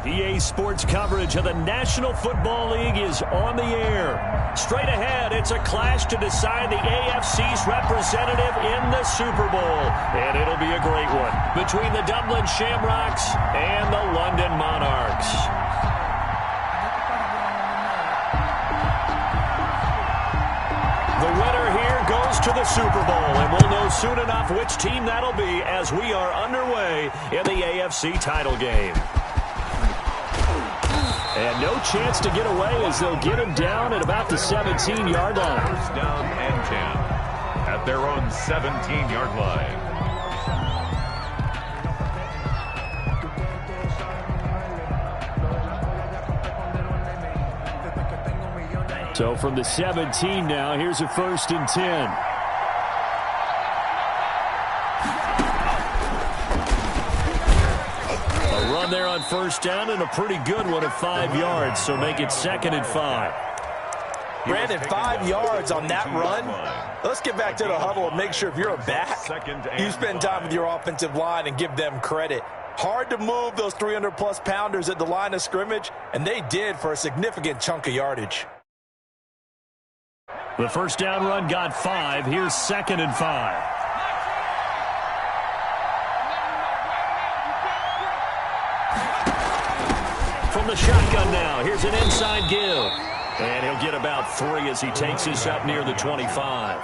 EA Sports coverage of the National Football League is on the air. Straight ahead, it's a clash to decide the AFC's representative in the Super Bowl. And it'll be a great one between the Dublin Shamrocks and the London Monarchs. The winner here goes to the Super Bowl, and we'll know soon enough which team that'll be as we are underway in the AFC title game. And no chance to get away as they'll get him down at about the 17-yard line. First down and 10 at their own 17-yard line. So from the 17 now, here's a 1st and 10. There on 1st down and a pretty good one of 5 yards, so make it 2nd and 5. Brandon, 5 yards on that run. Let's get back to the huddle and make sure if you're a back, you spend time with your offensive line and give them credit. Hard to move those 300-plus pounders at the line of scrimmage, and they did for a significant chunk of yardage. The 1st down run got 5. Here's 2nd and 5. From the shotgun now, here's an inside give. And he'll get about 3 as he takes this up near the 25.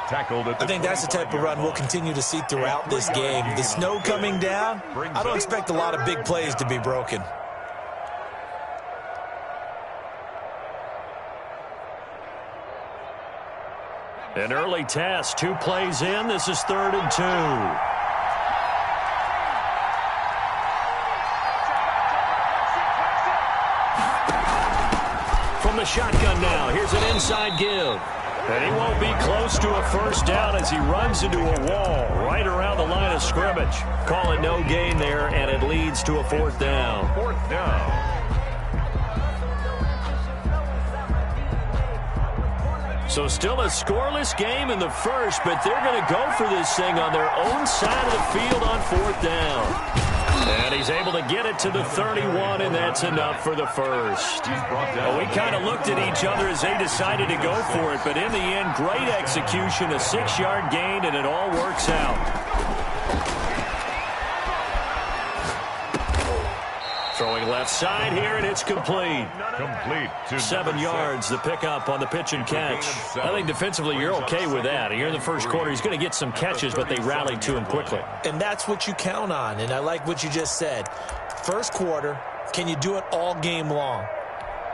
Tackled at the I think that's the type of run we'll continue to see throughout this game. The snow coming down, I don't expect a lot of big plays to be broken. An early test, 2 plays in. This is 3rd and 2. From the shotgun now, here's an inside give. And he won't be close to a 1st down as he runs into a wall right around the line of scrimmage. Call it no gain there, and it leads to a 4th down. 4th down. So still a scoreless game in the first, but they're going to go for this thing on their own side of the field on 4th down. And he's able to get it to the 31, and that's enough for the first. Well, we kind of looked at each other as they decided to go for it, but in the end, great execution, a 6-yard gain, and it all works out. Throwing left side here, and it's complete. Complete to 7 yards, the pickup on the pitch and catch. I think defensively you're okay with that. Here in the first quarter, he's going to get some catches, but they rallied to him quickly. And that's what you count on, and I like what you just said. First quarter, can you do it all game long?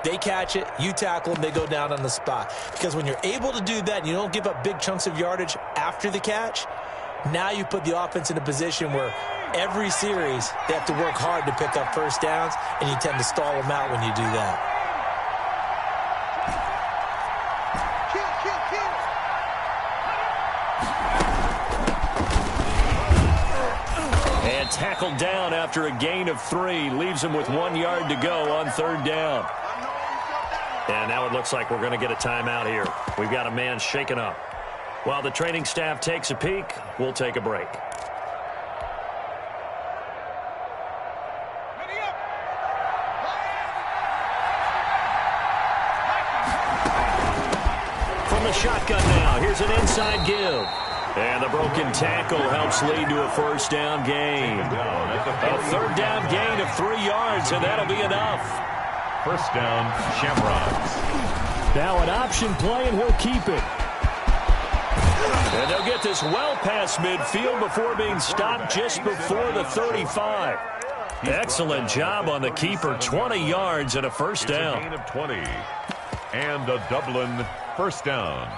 They catch it, you tackle them, they go down on the spot. Because when you're able to do that and you don't give up big chunks of yardage after the catch, now you put the offense in a position where every series they have to work hard to pick up 1st downs, and you tend to stall them out when you do that. And tackled down after a gain of 3. Leaves him with 1 yard to go on 3rd down. And now it looks like we're going to get a timeout here. We've got a man shaken up. While the training staff takes a peek, we'll take a break. From the shotgun now, here's an inside give. And the broken tackle helps lead to a 1st down gain. A 3rd down gain of 3 yards, and that'll be enough. 1st down, Shamrocks. Now an option play, and he'll keep it. And they'll get this well past midfield before being stopped just before the 35. Excellent job on the keeper. 20 yards and a 1st down. It's a gain of 20. And a Dublin 1st down.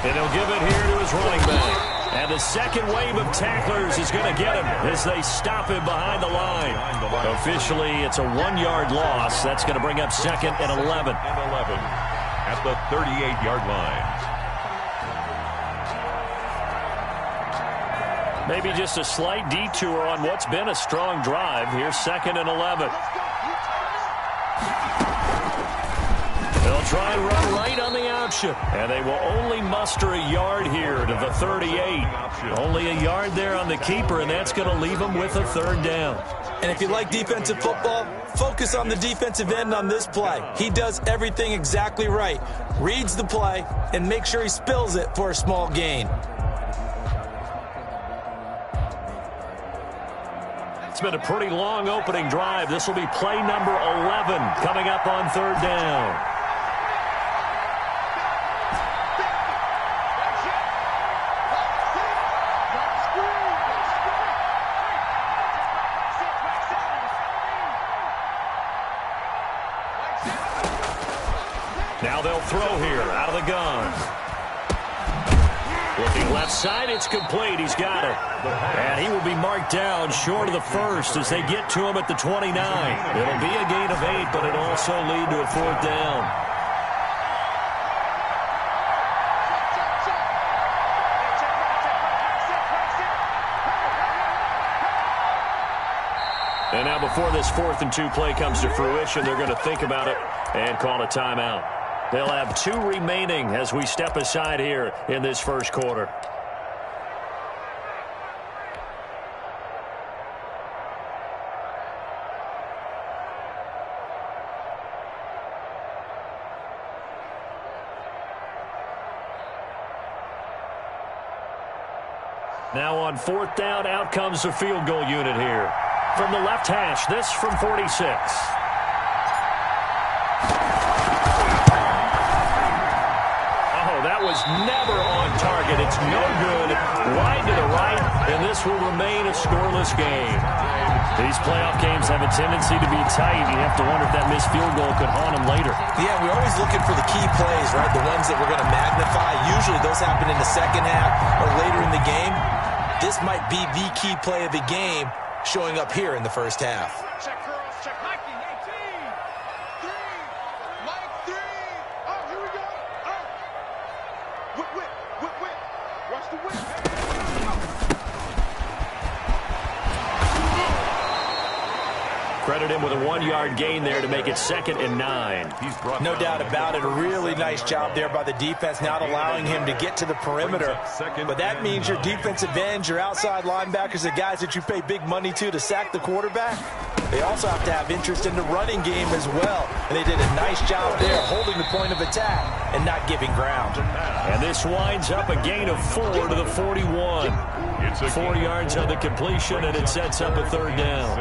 And he'll give it here to his running back. And the second wave of tacklers is going to get him as they stop him behind the line. Officially, it's a 1-yard loss. That's going to bring up 2nd and 11. At the 38-yard line. Maybe just a slight detour on what's been a strong drive. Here's 2nd and 11. They'll try and run right on the option. And they will only muster a yard here to the 38. Only a yard there on the keeper, and that's going to leave them with a 3rd down. And if you like defensive football, focus on the defensive end on this play. He does everything exactly right. Reads the play and makes sure he spills it for a small gain. It's been a pretty long opening drive. This will be play number 11 coming up on 3rd down. Now they'll throw here out of the gun. Looking left side, it's complete. He's got it. And he will be marked down short of the 1st as they get to him at the 29. It'll be a gain of 8, but it'll also lead to a 4th down. And now before this 4th and 2 play comes to fruition, they're going to think about it and call a timeout. They'll have 2 remaining as we step aside here in this 1st quarter. Now on 4th down, out comes the field goal unit here. From the left hash, this from 46. That was never on target. It's no good. Wide to the right, and this will remain a scoreless game. These playoff games have a tendency to be tight. You have to wonder if that missed field goal could haunt them later. Yeah, we're always looking for the key plays, right? The ones that we're going to magnify. Usually those happen in the 2nd half or later in the game. This might be the key play of the game showing up here in the 1st half. Check girls, check Mikey, 18, 3, Mike 3. Oh, here we go. Oh. Whip. Watch the whip. Credit him with a 1-yard gain there to make it 2nd and 9. No doubt about it. A really nice job there by the defense, not allowing him to get to the perimeter. But that means your defensive ends, your outside linebackers, the guys that you pay big money to sack the quarterback, they also have to have interest in the running game as well. And they did a nice job there holding the point of attack and not giving ground. And this winds up a gain of 4 to the 41. 4 yards on the completion, and it sets up a 3rd down.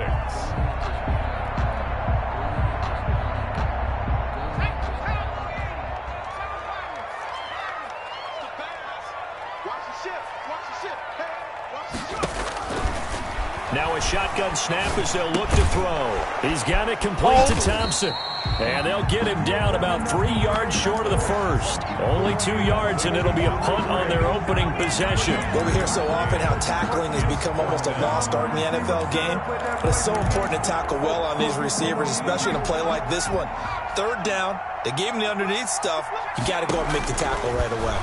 Now a shotgun snap as they'll look to throw. He's got it complete to Thompson. And they'll get him down about 3 yards short of the 1st. Only 2 yards, and it'll be a punt on their opening possession. Well, we hear so often how tackling has become almost a lost art in the NFL game. But it's so important to tackle well on these receivers, especially in a play like this one. 3rd down, they gave him the underneath stuff. You got to go and make the tackle right away.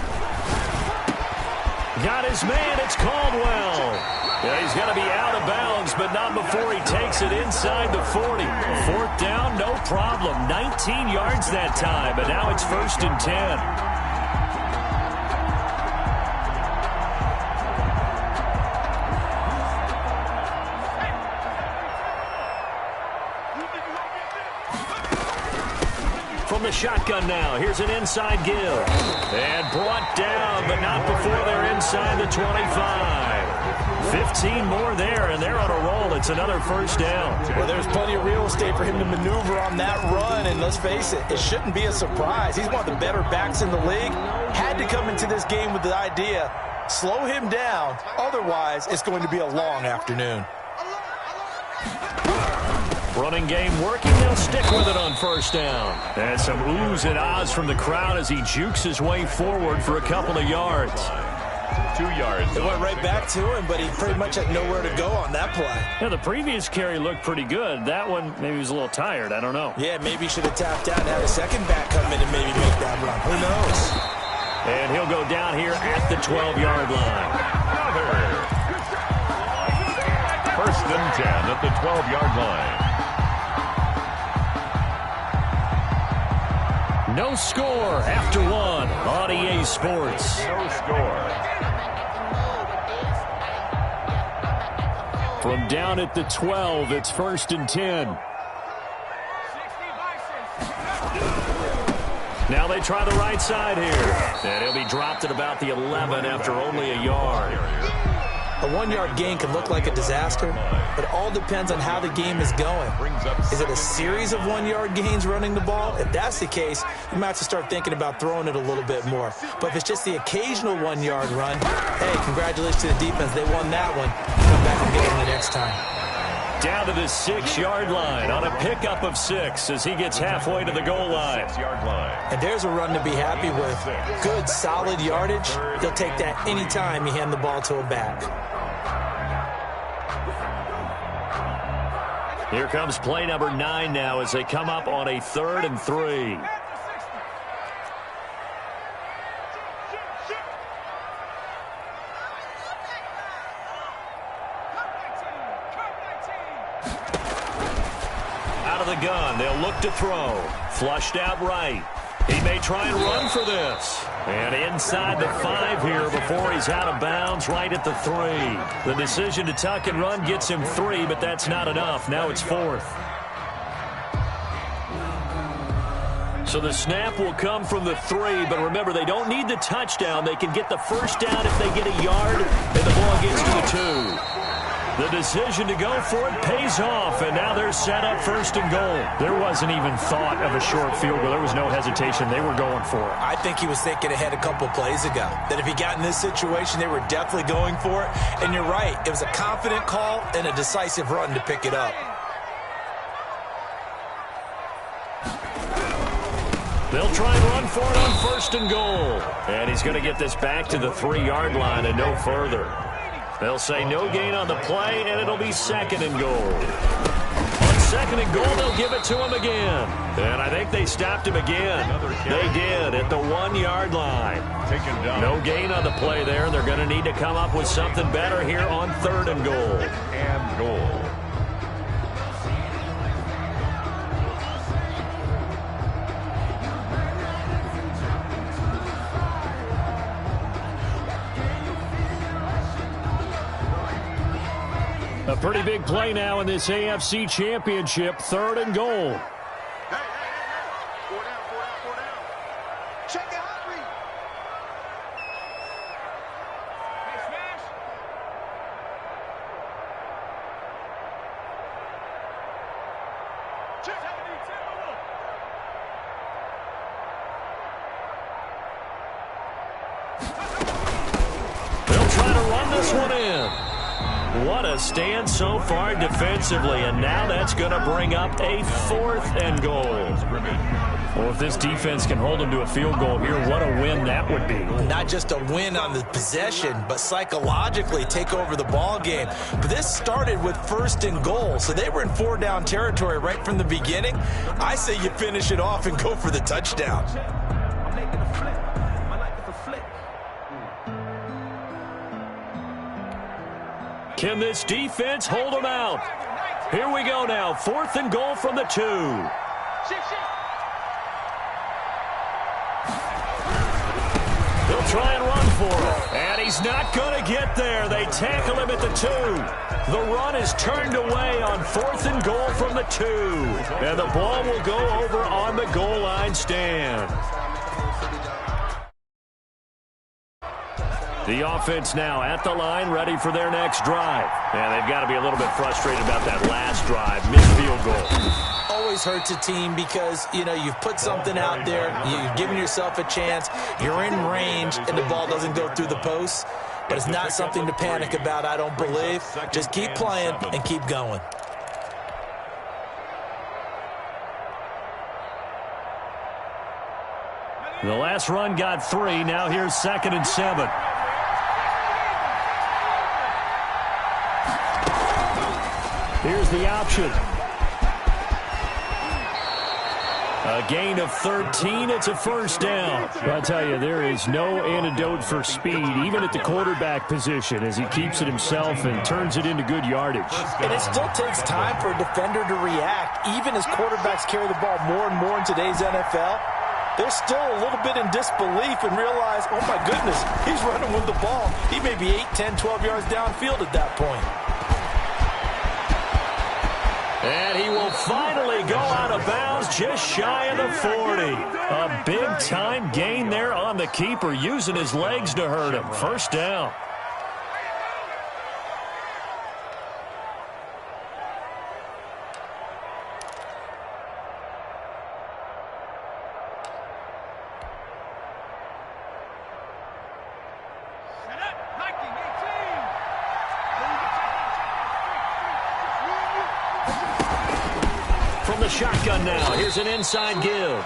Got his man, it's Caldwell. Yeah, he's going to be out of bounds, but not before he takes it inside the 40. 4th down, no problem. 19 yards that time, but now it's 1st and 10. From the shotgun now, here's an inside give. And brought down, but not before they're inside the 25. 15 more there, and they're on a roll. It's another 1st down. Well, there's plenty of real estate for him to maneuver on that run, and let's face it, it shouldn't be a surprise. He's one of the better backs in the league. Had to come into this game with the idea, slow him down, otherwise it's going to be a long afternoon. Running game working. They'll stick with it on 1st down. And some oohs and ahs from the crowd as he jukes his way forward for a couple of yards. 2 yards. It went right back to him, but he pretty much had nowhere to go on that play. Yeah, the previous carry looked pretty good. That one, maybe he was a little tired. I don't know. Yeah, maybe he should have tapped out and had a second back come in and maybe make that run. Who knows? And he'll go down here at the 12-yard line. First and 10 at the 12-yard line. No score after one on EA Sports. No score. From down at the 12, it's first and 10. Now they try the right side here. And he'll be dropped at about the 11 after only a yard. A 1-yard gain can look like a disaster, but it all depends on how the game is going. Is it a series of 1-yard gains running the ball? If that's the case, you might have to start thinking about throwing it a little bit more. But if it's just the occasional 1-yard run, hey, congratulations to the defense. They won that one. Come back and get them the next time. Down to the 6-yard line on a pickup of 6 as he gets halfway to the goal line. 6-yard line. And there's a run to be happy with. Good, solid yardage. He'll take that any time you hand the ball to a back. Here comes play number 9 now as they come up on a 3rd and 3. Out of the gun, they'll look to throw. Flushed out right. He may try and run for this. And inside the 5 here before he's out of bounds right at the 3. The decision to tuck and run gets him 3, but that's not enough. Now it's 4th. So the snap will come from the 3, but remember, they don't need the touchdown. They can get the first down if they get a yard, and the ball gets to the 2. The decision to go for it pays off, and now they're set up first and goal. There wasn't even thought of a short field goal. There was no hesitation. They were going for it. I think he was thinking ahead a couple plays ago, that if he got in this situation, they were definitely going for it. And you're right, it was a confident call and a decisive run to pick it up. They'll try and run for it on first and goal. And he's going to get this back to the 3-yard line and no further. They'll say no gain on the play, and it'll be 2nd and goal. On 2nd and goal, they'll give it to him again. And I think they stopped him again. They did at the 1-yard line. No gain on the play there. They're going to need to come up with something better here on 3rd and goal. And goal. A pretty big play now in this AFC Championship. 3rd and goal. Hey. 4 down. Check it out, Reed. Hey, smash. Check it out. They'll try to run this one in. What a stand so far defensively, and now that's going to bring up a 4th and goal. Well, if this defense can hold them to a field goal here, what a win that would be. Not just a win on the possession, but psychologically take over the ball game. But this started with 1st and goal, so they were in 4-down territory right from the beginning. I say you finish it off and go for the touchdown. Can this defense hold them out? Here we go now. 4th and goal from the 2. They'll try and run for it. And he's not going to get there. They tackle him at the 2. The run is turned away on 4th and goal from the 2. And the ball will go over on the goal line stand. The offense now at the line, ready for their next drive. And they've got to be a little bit frustrated about that last drive, missed field goal. Always hurts a team because, you've put something out there, you've given yourself a chance, you're in range, and the ball doesn't go through the post. But it's not something to panic about, I don't believe. Just keep playing and keep going. The last run got 3. Now here's 2nd and 7. Here's the option. A gain of 13. It's a first down. I tell you, there is no antidote for speed, even at the quarterback position, as he keeps it himself and turns it into good yardage. And it still takes time for a defender to react. Even as quarterbacks carry the ball more and more in today's NFL, they're still a little bit in disbelief and realize, oh my goodness, he's running with the ball. He may be 8, 10, 12 yards downfield at that point. And he will finally go out of bounds just shy of the 40. A big-time gain there on the keeper, using his legs to hurt him. First down. Shotgun now. Here's an inside give.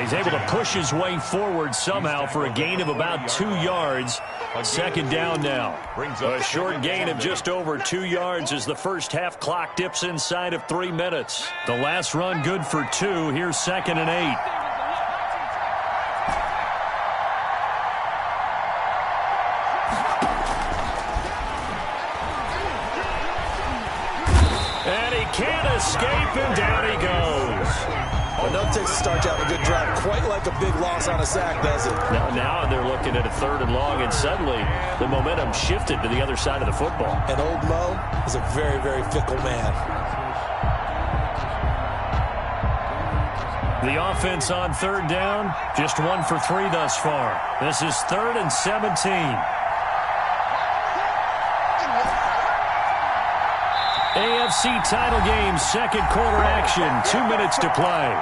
He's able to push his way forward somehow for a gain of about 2 yards. Second down now. A short gain of just over 2 yards as the first half clock dips inside of 3 minutes. The last run good for 2. Here's 2nd and 8. Can't escape, and down he goes. Well, no takes to start out a good drive. Quite like a big loss on a sack, does it? Now they're looking at a 3rd and long, and suddenly the momentum shifted to the other side of the football. And old Mo is a very, very fickle man. The offense on 3rd down, just 1 for 3 thus far. This is 3rd and 17. AFC title game, second quarter action, 2 minutes to play.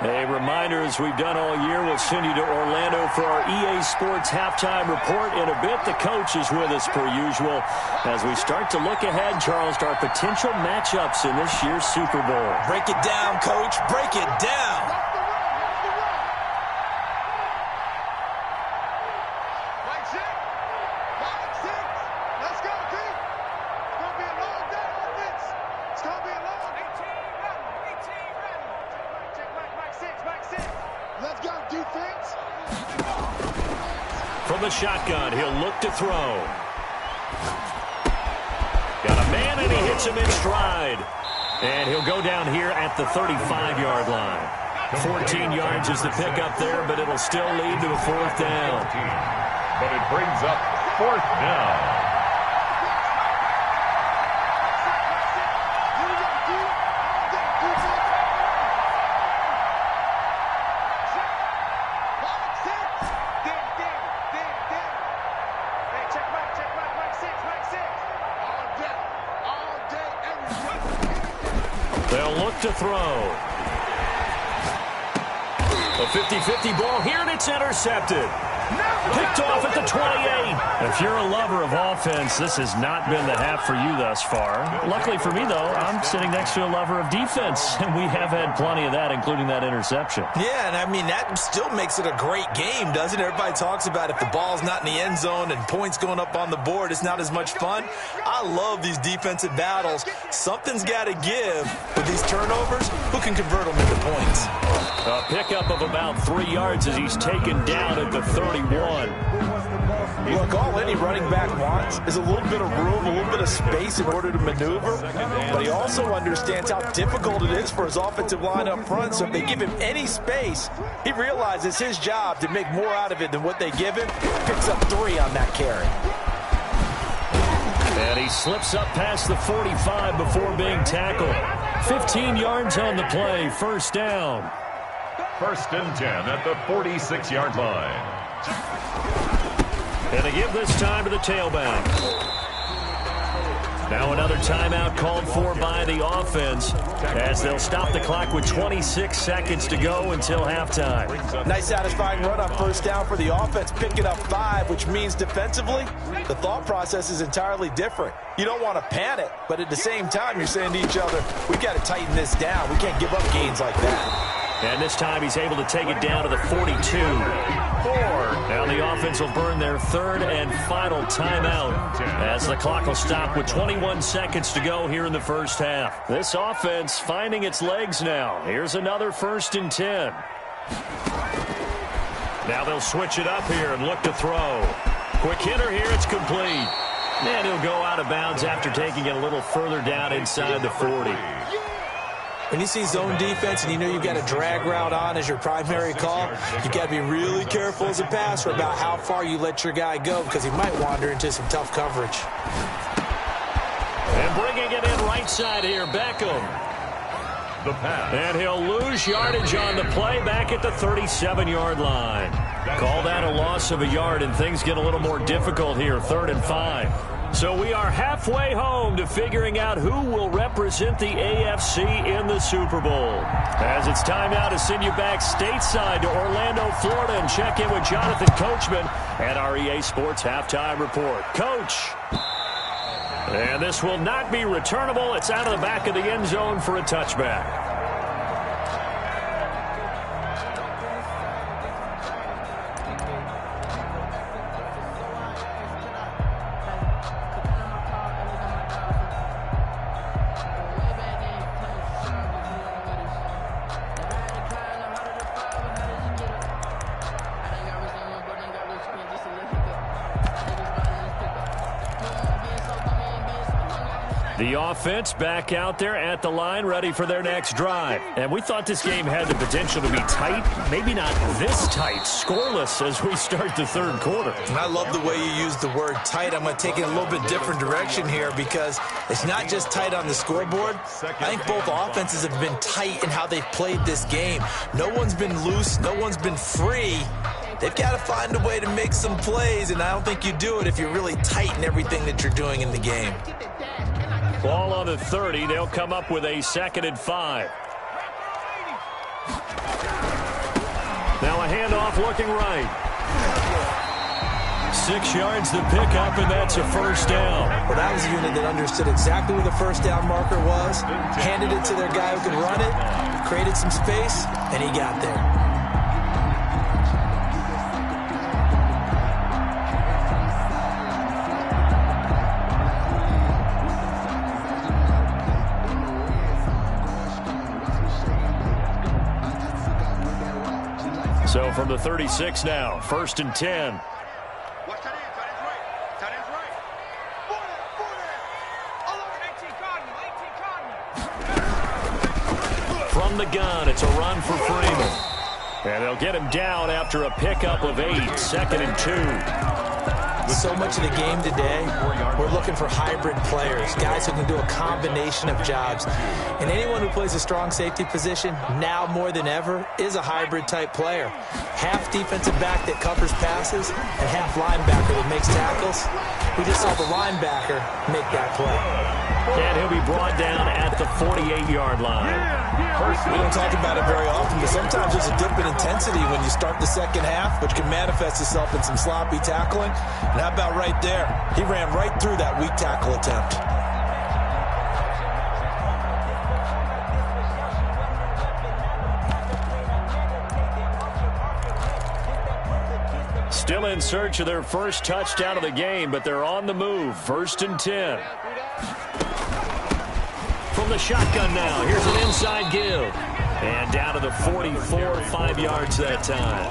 A reminder, as we've done all year, we'll send you to Orlando for our EA Sports halftime report. In a bit, the coach is with us per usual as we start to look ahead, Charles, to our potential matchups in this year's Super Bowl. Break it down, Coach. Break it down. From the shotgun, he'll look to throw. Got a man, and he hits him in stride. And he'll go down here at the 35-yard line. 14 yards is the pickup there, but it'll still lead to a 4th down. But it brings up 4th down. They'll look to throw. A 50-50 ball here, and it's intercepted. Picked off at the 28. If you're a lover of offense, this has not been the half for you thus far. Luckily for me, though, I'm sitting next to a lover of defense, and we have had plenty of that, including that interception. Yeah, and I mean, that still makes it a great game, doesn't it? Everybody talks about if the ball's not in the end zone and points going up on the board, it's not as much fun. I love these defensive battles. Something's got to give with these turnovers. Who can convert them into points? A pickup of about 3 yards as he's taken down at the 31. Look, all any running back wants is a little bit of room, a little bit of space in order to maneuver. But he also understands how difficult it is for his offensive line up front. So if they give him any space, he realizes his job to make more out of it than what they give him. Picks up 3 on that carry. And he slips up past the 45 before being tackled. 15 yards on the play, first down. 1st and 10 at the 46-yard line. And they give this time to the tailback. Now another timeout called for by the offense as they'll stop the clock with 26 seconds to go until halftime. Nice satisfying run on first down for the offense, picking up 5, which means defensively, the thought process is entirely different. You don't want to panic, but at the same time, you're saying to each other, we've got to tighten this down. We can't give up gains like that. And this time he's able to take it down to the 42. Now the offense will burn their third and final timeout as the clock will stop with 21 seconds to go here in the first half. This offense finding its legs now. Here's another 1st and 10. Now they'll switch it up here and look to throw. Quick hitter here. It's complete. And he'll go out of bounds after taking it a little further down inside the 40. When you see zone defense and you know you've got a drag route on as your primary call, you've got to be really careful as a passer about how far you let your guy go because he might wander into some tough coverage. And bringing it in right side here, Beckham. The pass. And he'll lose yardage on the play back at the 37-yard line. Call that a loss of a yard, and things get a little more difficult here, 3rd and 5. So we are halfway home to figuring out who will represent the AFC in the Super Bowl. As it's time now to send you back stateside to Orlando, Florida, and check in with Jonathan Coachman at our EA Sports Halftime Report. Coach. And this will not be returnable. It's out of the back of the end zone for a touchback. The offense back out there at the line, ready for their next drive. And we thought this game had the potential to be tight, maybe not this tight, scoreless as we start the 3rd quarter. And I love the way you use the word tight. I'm going to take it a little bit different direction here because it's not just tight on the scoreboard. I think both offenses have been tight in how they've played this game. No one's been loose. No one's been free. They've got to find a way to make some plays, and I don't think you do it if you're really tight in everything that you're doing in the game. Ball on the 30. They'll come up with a 2nd and 5. Now a handoff looking right. 6 yards the pickup, and that's a 1st down. Well, that was a unit that understood exactly where the 1st down marker was, handed it to their guy who could run it, created some space, and he got there. So from the 36 now, 1st and 10. Watch tight end. Tight end's right. Tight end's right. 40. 18 Cardinal. From the gun, it's a run for Freeman. And they'll get him down after a pickup of 8, 2nd and 2. So much of the game today, we're looking for hybrid players, guys who can do a combination of jobs. And anyone who plays a strong safety position, now more than ever, is a hybrid-type player. Half defensive back that covers passes and half linebacker that makes tackles. We just saw the linebacker make that play. And he'll be brought down at the 48-yard line. We don't talk about it very often, but sometimes there's a dip in intensity when you start the 2nd half, which can manifest itself in some sloppy tackling. And how about right there? He ran right through that weak tackle attempt. Still in search of their first touchdown of the game, but they're on the move. 1st and 10. From the shotgun now, here's an inside give. And down to the 44, 5 yards that time.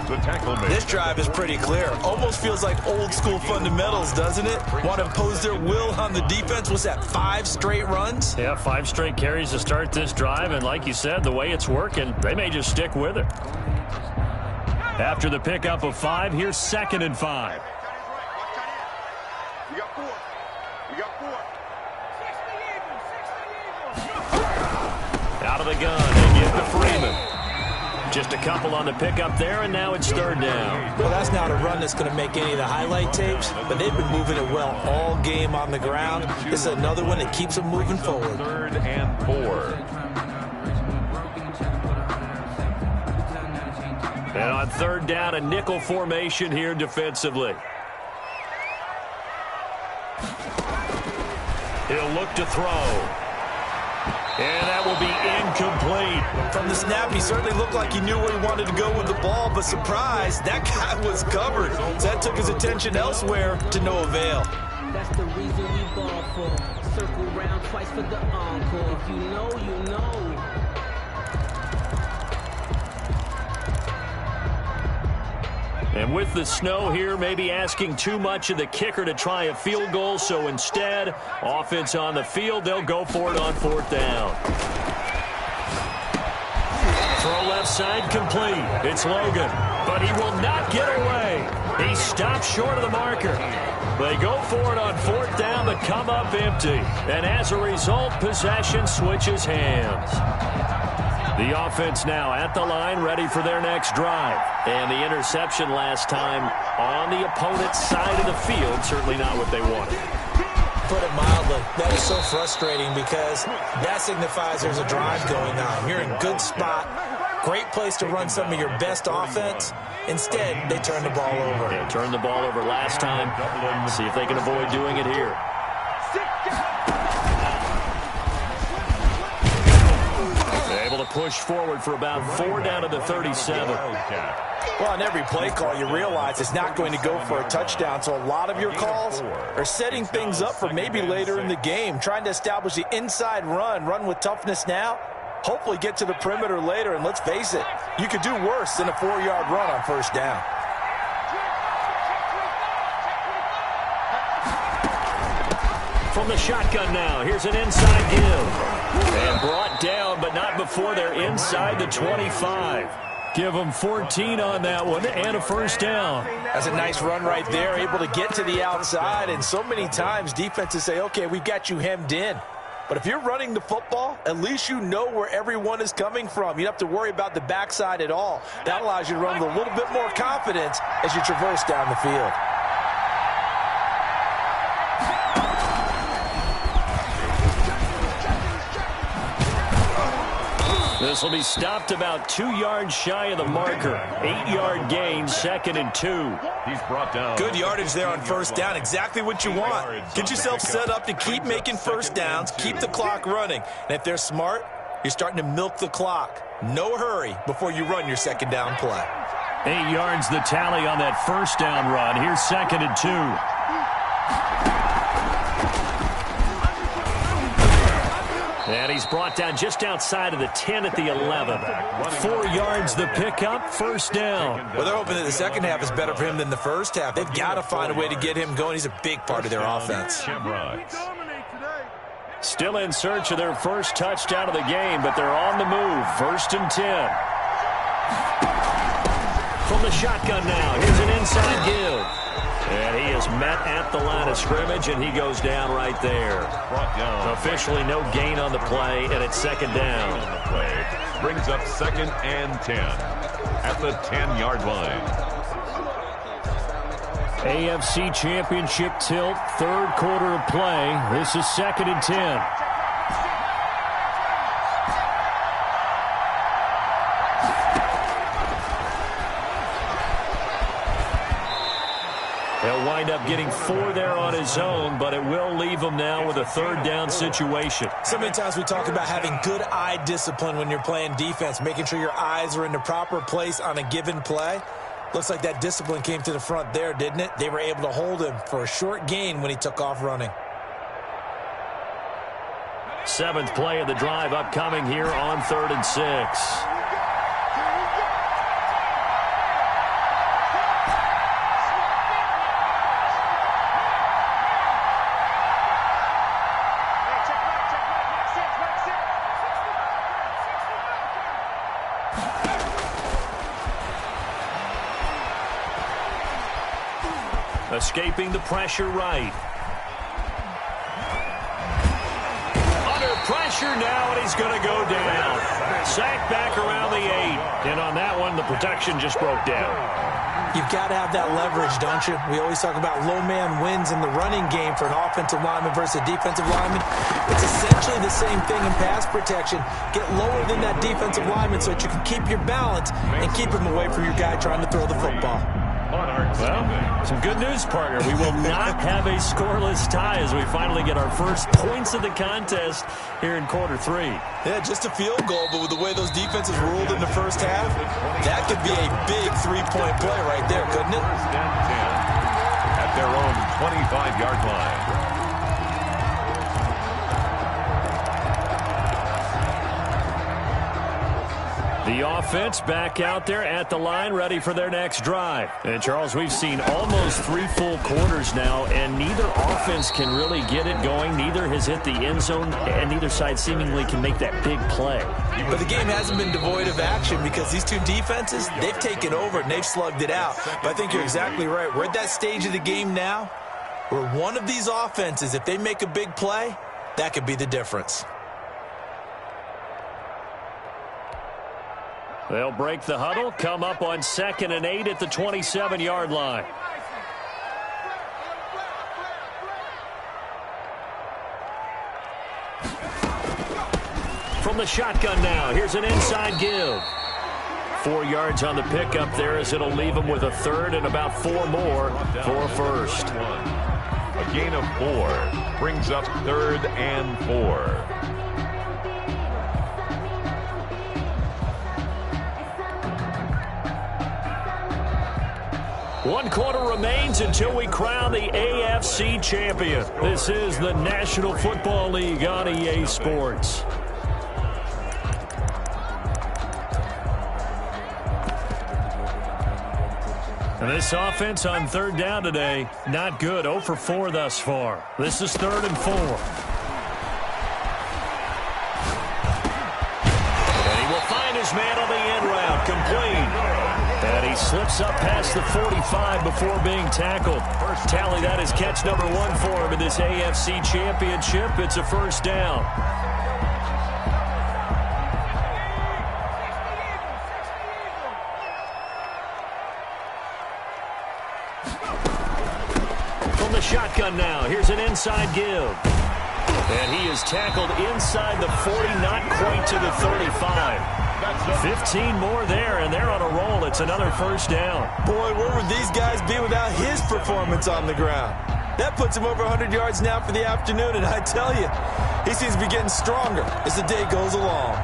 The tackle made. This drive is pretty clear. Almost feels like old school fundamentals, doesn't it? Want to impose their will on the defense. What's that, 5 straight runs? Yeah, 5 straight carries to start this drive. And like you said, the way it's working, they may just stick with it. After the pickup of 5, here's 2nd and 5. We got 4. We got 4. Out of the gun, they get to Freeman. Just a couple on the pickup there, and now it's 3rd down. Well, that's not a run that's going to make any of the highlight tapes, but they've been moving it well all game on the ground. This is another one that keeps them moving forward. 3rd and 4. And on 3rd down, a nickel formation here defensively. He'll look to throw. And that will be incomplete. From From the snap, he certainly looked like he knew where he wanted to go with the ball, but surprise, that guy was covered. So that took his attention elsewhere to no avail. That's the reason we ball for. Circle round twice for the encore. If you know, you know. And with the snow here, maybe asking too much of the kicker to try a field goal. So instead, offense on the field, they'll go for it on 4th down. Throw left side complete. It's Logan, but he will not get away. He stopped short of the marker. They go for it on 4th down, but come up empty. And as a result, possession switches hands. The offense now at the line, ready for their next drive. And the interception last time on the opponent's side of the field, certainly not what they wanted. Put it mildly, that is so frustrating because that signifies there's a drive going on. You're in a good spot, great place to run some of your best offense. Instead, they turn the ball over. Yeah, turned the ball over last time. See if they can avoid doing it here. Able to push forward for about 4 down to the 37. Well, on every play call, you realize it's not going to go for a touchdown, so a lot of your calls are setting things up for maybe later in the game, trying to establish the inside run with toughness now, hopefully get to the perimeter later, and let's face it, you could do worse than a 4-yard run on 1st down. From the shotgun now, here's an inside give. And brought down, but not before they're inside the 25. Give them 14 on that one and a 1st down. That's a nice run right there, able to get to the outside, and so many times defenses say, okay, we've got you hemmed in. But if you're running the football, at least you know where everyone is coming from. You don't have to worry about the backside at all. That allows you to run with a little bit more confidence as you traverse down the field. This will be stopped about 2 yards shy of the marker. 8-yard gain, 2nd and 2. He's brought down. Good yardage there on 1st down. Exactly what you want. Get yourself set up to keep making 1st downs, keep the clock running. And if they're smart, you're starting to milk the clock. No hurry before you run your 2nd down play. 8 yards the tally on that 1st down run. Here's 2nd and 2. And he's brought down just outside of the 10 at the 11. 4 yards the pickup, 1st down. Well, they're hoping that the second half is better for him than the first half. They've got to find a way to get him going. He's a big part of their offense. Still in search of their first touchdown of the game, but they're on the move. 1st and 10. From the shotgun now, here's an inside give. And he is met at the line of scrimmage, and he goes down right there. Officially no gain on the play, and it's 2nd down. Brings up 2nd and 10 at the 10-yard line. AFC Championship tilt, 3rd quarter of play. This is 2nd and 10. He'll wind up getting 4 there on his own, but it will leave him now with a 3rd down situation. So many times we talk about having good eye discipline when you're playing defense, making sure your eyes are in the proper place on a given play. Looks like that discipline came to the front there, didn't it? They were able to hold him for a short gain when he took off running. 7th play of the drive upcoming here on 3rd and 6. Escaping the pressure right. Under pressure now, and he's going to go down. Sacked back around the 8. And on that one, the protection just broke down. You've got to have that leverage, don't you? We always talk about low man wins in the running game for an offensive lineman versus a defensive lineman. It's essentially the same thing in pass protection. Get lower than that defensive lineman so that you can keep your balance and keep him away from your guy trying to throw the football. Monarchs. Well, some good news, partner. We will not have a scoreless tie as we finally get our first points of the contest here in quarter 3. Yeah, just a field goal, but with the way those defenses ruled in the first half, that could be a big three-point play right there, couldn't it? First and 10 at their own 25-yard line. The offense back out there at the line, ready for their next drive. And, Charles, we've seen almost 3 full quarters now, and neither offense can really get it going. Neither has hit the end zone, and neither side seemingly can make that big play. But the game hasn't been devoid of action because these two defenses, they've taken over and they've slugged it out. But I think you're exactly right. We're at that stage of the game now where one of these offenses, if they make a big play, that could be the difference. They'll break the huddle, come up on 2nd and 8 at the 27-yard line. From the shotgun now, here's an inside give. 4 yards on the pickup there as it'll leave them with a third and about 4 more for a first. A gain of 4 brings up 3rd and 4. One quarter remains until we crown the AFC champion. This is the National Football League on EA Sports. And this offense on 3rd down today, not good. 0 for 4 thus far. This is 3rd and 4. And he will find his man on the end route, complete. And he slips up past the 45 before being tackled. First tally, that is catch number 1 for him in this AFC championship. It's a first down. From the shotgun now, here's an inside give. And he is tackled inside the 40, not quite to the 35. 15 more there, and they're on a roll. It's another first down. Boy, where would these guys be without his performance on the ground? That puts him over 100 yards now for the afternoon, and I tell you, he seems to be getting stronger as the day goes along.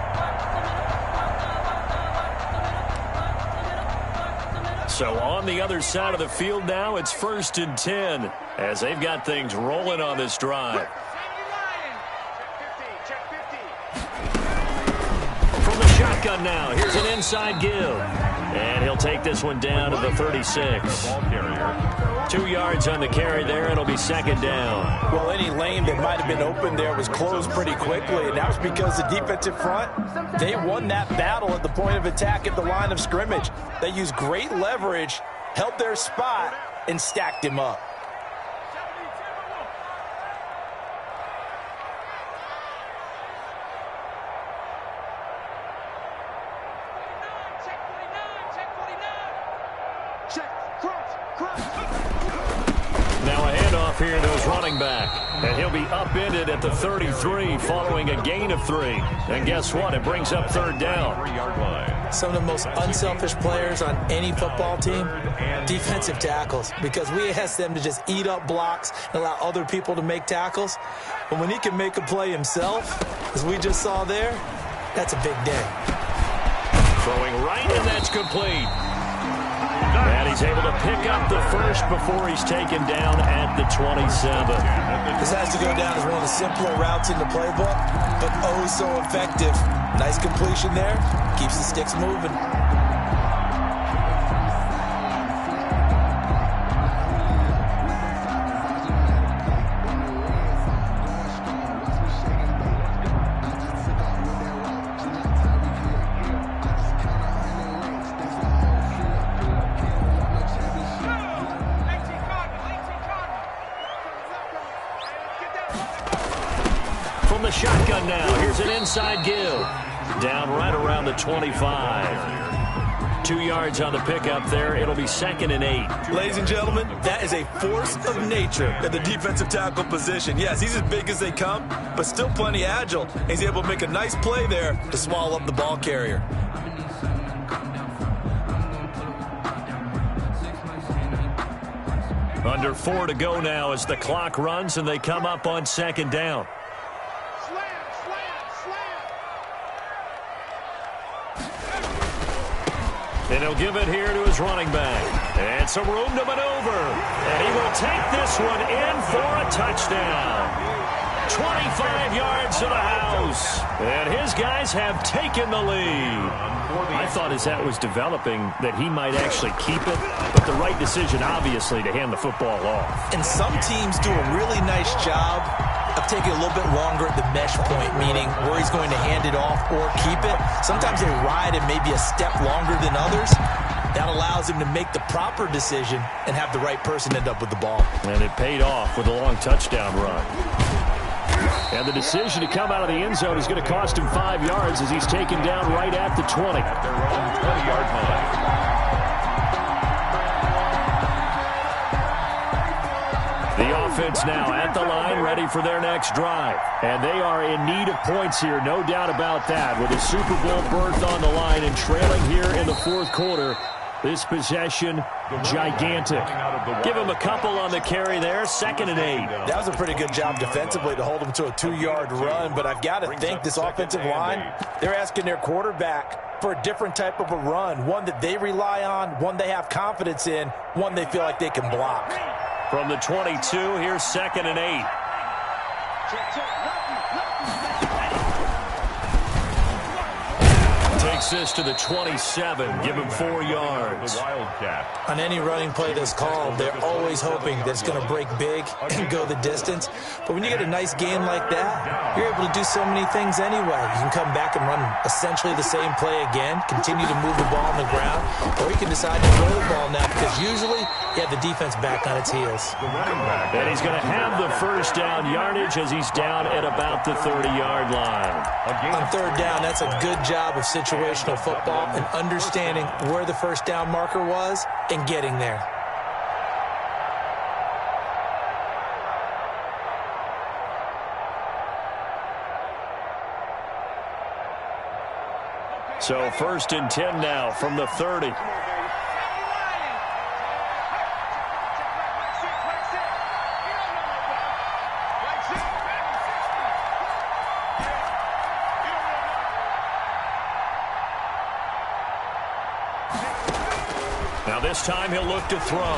So on the other side of the field now, it's 1st and 10 as they've got things rolling on this drive. Shotgun now. Here's an inside give. And he'll take this one down to the 36. 2 yards on the carry there. It'll be 2nd down. Well, any lane that might have been open there was closed pretty quickly, and that was because the defensive front, they won that battle at the point of attack at the line of scrimmage. They used great leverage, held their spot, and stacked him up. Now a handoff here to his running back. And he'll be upended at the 33 following a gain of 3. And guess what? It brings up 3rd down. 3-yard line. Some of the most unselfish players on any football team, defensive tackles, because we ask them to just eat up blocks and allow other people to make tackles. But when he can make a play himself, as we just saw there, that's a big day. Throwing right, and that's complete. And he's able to pick up the first before he's taken down at the 27. This has to go down as one of the simpler routes in the playbook, but oh so effective. Nice completion there. Keeps the sticks moving. Shotgun now. Here's an inside give. Down right around the 25. 2 yards on the pickup there. It'll be 2nd and 8. Ladies and gentlemen, that is a force of nature at the defensive tackle position. Yes, he's as big as they come, but still plenty agile. He's able to make a nice play there to swallow up the ball carrier. Under 4 to go now as the clock runs and they come up on second down. Slam, slam, And he'll give it here to his running back. And some room to maneuver. And he will take this one in for a touchdown. 25 yards to the house. And his guys have taken the lead. I thought as that was developing that he might actually keep it, but the right decision, obviously, to hand the football off. And some teams do a really nice job of taking a little bit longer at the mesh point, meaning where he's going to hand it off or keep it. Sometimes they ride it maybe a step longer than others. That allows him to make the proper decision and have the right person end up with the ball. And it paid off with a long touchdown run. And the decision to come out of the end zone is going to cost him 5 yards as he's taken down right at the 20. At their own 20-yard line. The offense now at the line, ready for their next drive. And they are in need of points here, no doubt about that. With a Super Bowl berth on the line and trailing here in the fourth quarter, this possession, gigantic. Give him a couple on the carry there, 2nd and 8. That was a pretty good job defensively to hold him to a 2-yard run, but I've got to think this offensive line, they're asking their quarterback for a different type of a run, one that they rely on, one they have confidence in, one they feel like they can block. From the 22, here's 2nd and 8. Takes this to the 27, give him 4 yards. The Wildcat. On any running play that's called, they're always hoping that it's going to break big and go the distance. But when you get a nice game like that, you're able to do so many things anyway. You can come back and run essentially the same play again, continue to move the ball on the ground, or you can decide to throw the ball now because usually you have the defense back on its heels. And he's going to have the first down yardage as he's down at about the 30-yard line. On third down, that's a good job of situational football and understanding where the first down marker was and getting there. So 1st and 10 now from the 30. Now this time he'll look to throw.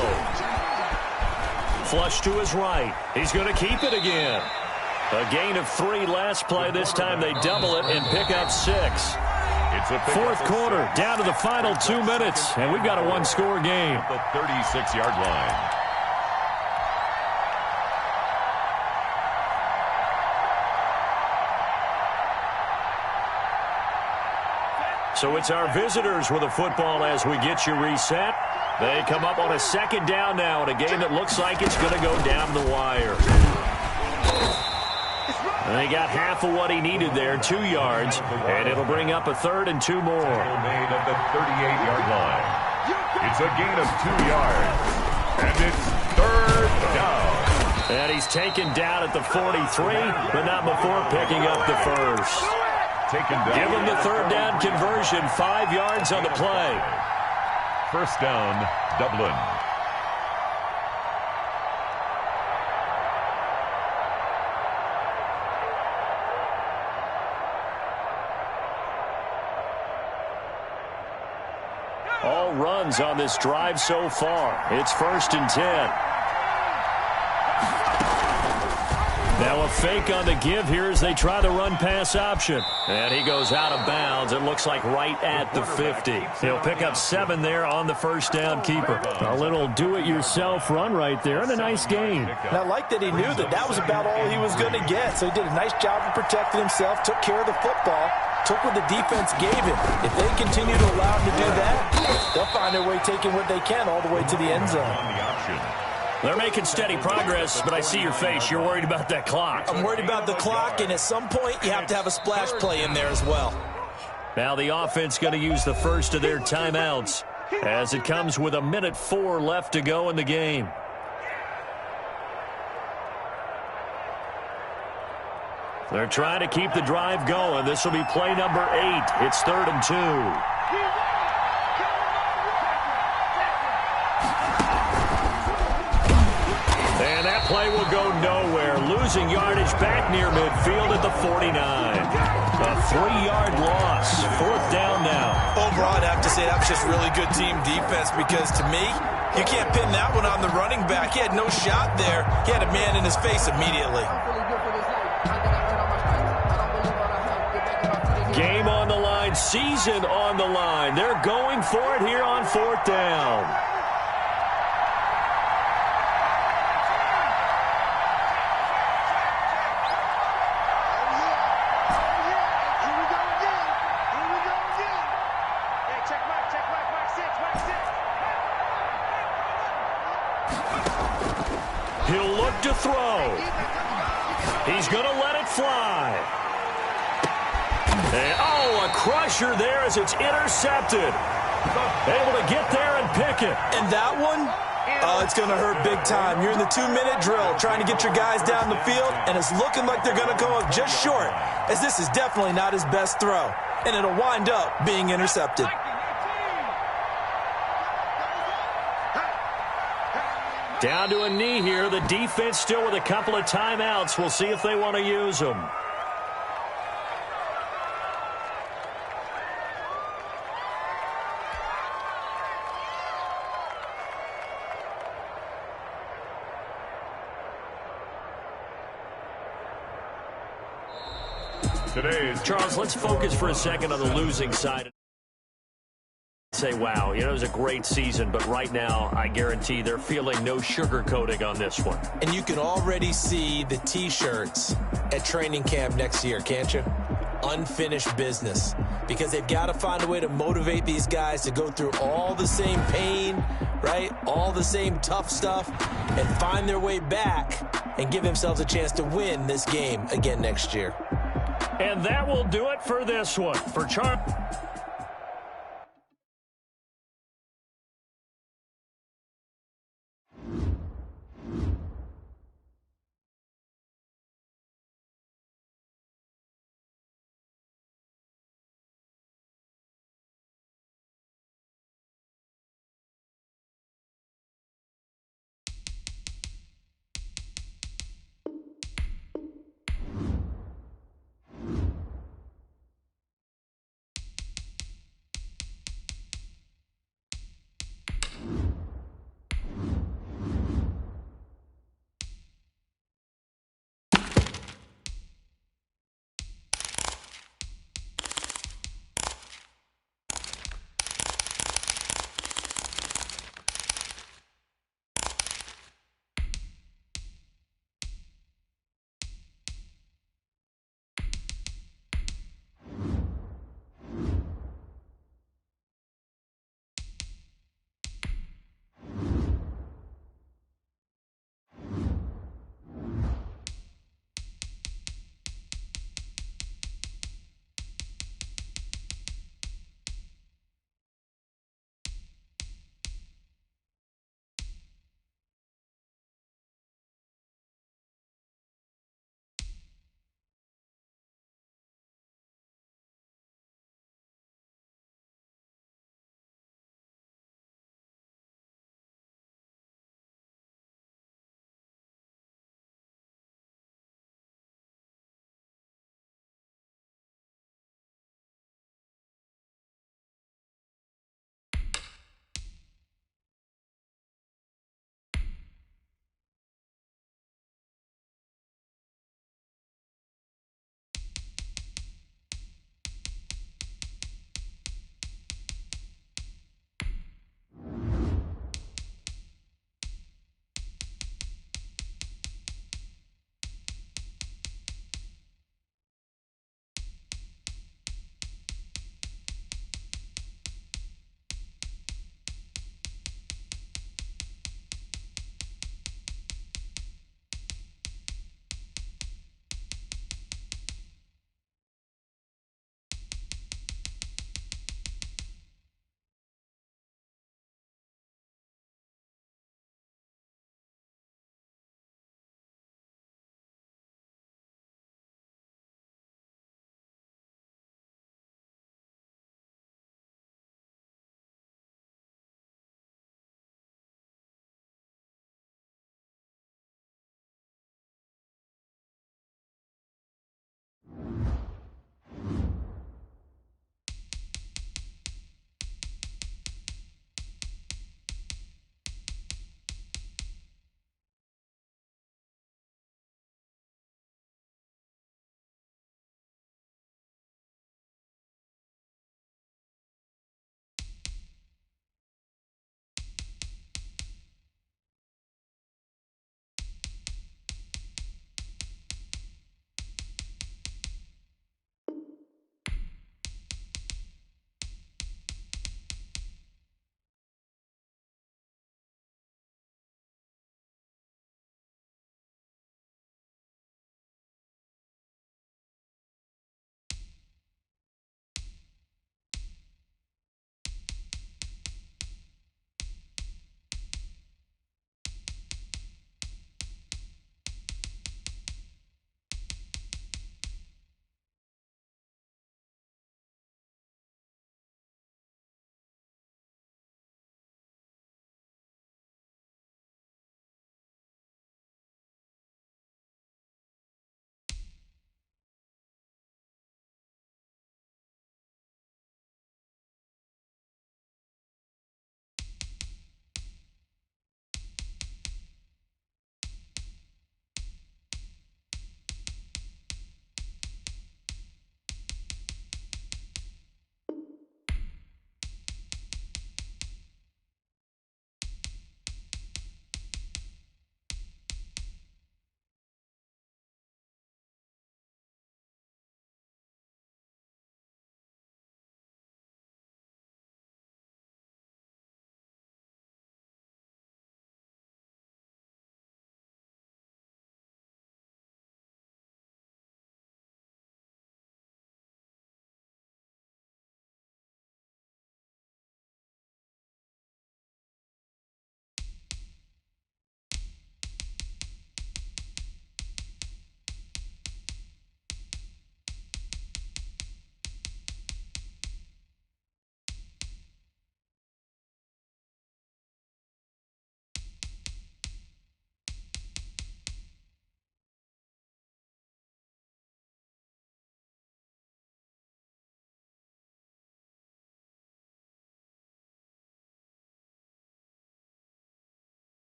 Flush to his right. He's going to keep it again. A gain of 3 last play. This time they double it and pick up 6. It's a Fourth quarter, down to the final 2 minutes, and we've got a one-score game. The 36-yard line. So it's our visitors with a football as we get you reset. They come up on a 2nd down now in a game that looks like it's going to go down the wire. And they got half of what he needed there, 2 yards, and it'll bring up a 3rd and 2 more. Made at the 38-yard line. It's a gain of 2 yards, and it's 3rd down. And he's taken down at the 43, but not before picking up the first. Taken down. Give him the 3rd down conversion, 5 yards on the play. First down, Dublin. All runs on this drive so far. It's 1st and 10. Now a fake on the give here as they try the run-pass option. And he goes out of bounds. It looks like right at the 50. He'll pick up 7 there on the first down keeper. A little do-it-yourself run right there and a nice gain. And I like that he knew that that was about all he was going to get. So he did a nice job of protecting himself, took care of the football, took what the defense gave him. If they continue to allow him to do that, they'll find their way taking what they can all the way to the end zone. On the option. They're making steady progress, but I see your face. You're worried about that clock. I'm worried about the clock, and at some point, you have to have a splash play in there as well. Now the offense going to use the first of their timeouts as it comes with 1:04 left to go in the game. They're trying to keep the drive going. This will be play number 8. It's 3rd and 2. play will go nowhere. Losing yardage back near midfield at the 49. A 3-yard loss. 4th down now. Overall, I'd have to say that was just really good team defense because to me, you can't pin that one on the running back. He had no shot there. He had a man in his face immediately. Game on the line, season on the line. They're going for it here on 4th down. He'll look to throw. He's going to let it fly. And, oh, a crusher there as it's intercepted. Able to get there and pick it. And that one, it's going to hurt big time. You're in the 2-minute drill trying to get your guys down the field, and it's looking like they're going to go up just short, as this is definitely not his best throw. And it'll wind up being intercepted. Down to a knee here. The defense still with a couple of timeouts. We'll see if they want to use them. Charles, let's focus for a second on the losing side. Say, wow, it was a great season, but right now, I guarantee they're feeling no sugarcoating on this one. And you can already see the T-shirts at training camp next year, can't you? Unfinished business. Because they've got to find a way to motivate these guys to go through all the same pain, right? All the same tough stuff, and find their way back and give themselves a chance to win this game again next year. And that will do it for this one. For Charles.